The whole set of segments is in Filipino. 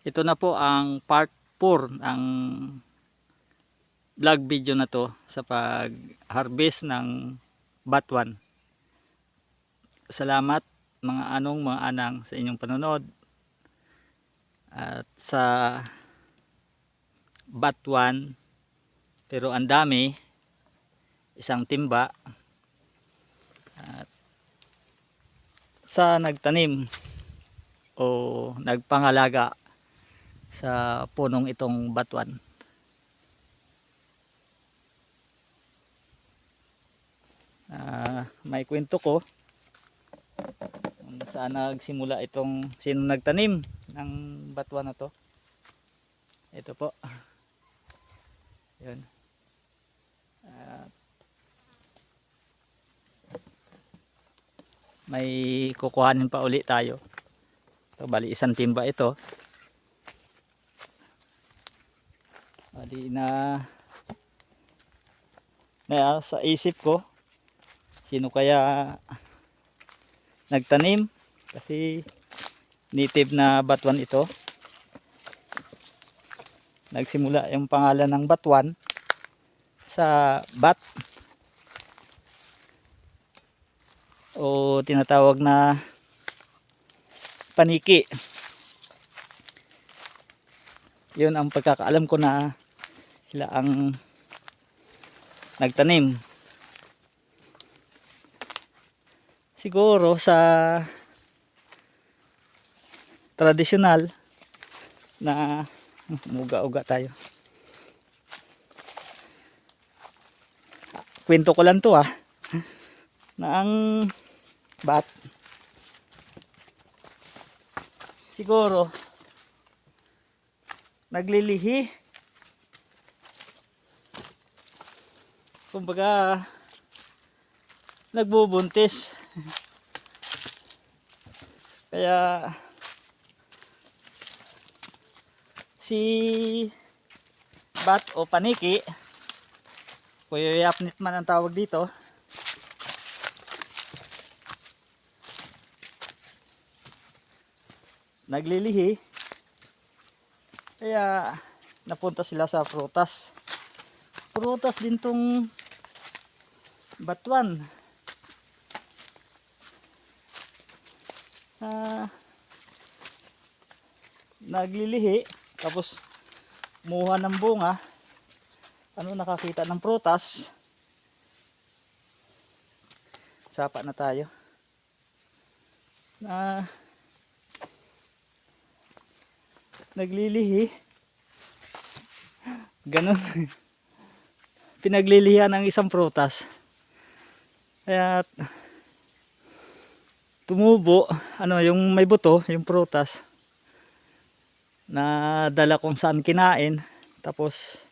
Ito na po ang part 4 ng vlog video na to sa pag-harvest ng batuan. Salamat mga anang sa inyong panonood. At sa batuan, pero ang dami, isang timba. At sa nagtanim o nagpangalaga sa punong itong batuan. May kwento ko kung saan nagsimula itong sino nagtanim ng batuan na to. Ito po. Yun. May kukuhanin pa uli tayo. Ito, bali isang timba ito. Bali na sa isip ko, sino kaya nagtanim, kasi native na batuan ito. Nagsimula yung pangalan ng batuan sa bat o tinatawag na paniki. Yun ang pagkakaalam ko na sila ang nagtanim. Siguro sa tradisyonal na uga-uga tayo. Kwento ko lang to na ang bat siguro naglilihi. Kumbaga nagbubuntis. Kaya si bat o paniki, kuyuyapnit man ang tawag dito, naglilihi. Kaya napunta sila sa prutas. Prutas din tong batuan. Naglilihi, tapos muha ng bunga. Nakakita ng prutas. Sapa na tayo. Naglilihi. Ganon. Pinaglilihan ng isang prutas. Kaya tumubo, yung may buto, yung prutas na dala kung saan kinain, tapos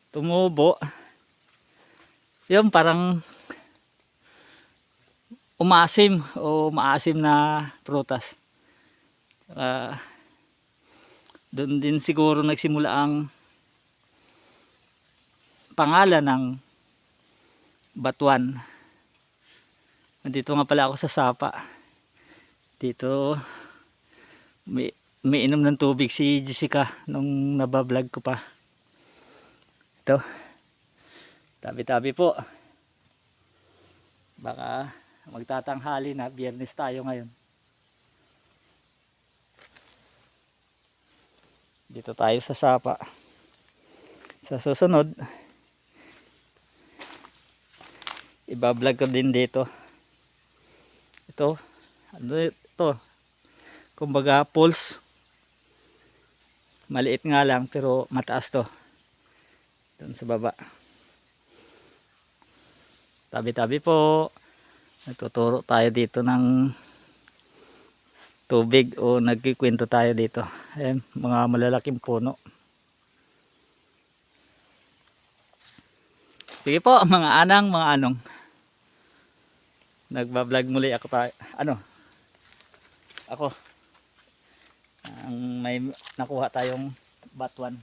tumubo. Yung parang umaasim o maasim na prutas. Doon din siguro nagsimula ang pangalan ng batuan. Nandito nga pala ako sa sapa. Dito may inom ng tubig si Jessica nung nabablog ko pa. Ito, tabi-tabi po. Baka magtatanghali na, Biyernes tayo ngayon. Dito tayo sa sapa. Sa susunod, ibablog ko din dito. Ito, ito? Kumbaga pulse. Maliit nga lang pero mataas to. Doon sa baba. Tabi-tabi po. Nagtuturo tayo dito ng tubig o nagkikwento tayo dito. Ayan, mga malalaking puno. Sige po mga anong. Nagbablog muli ako tayo. Ako. May nakuha tayong batuan.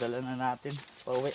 Dala na natin pauwi.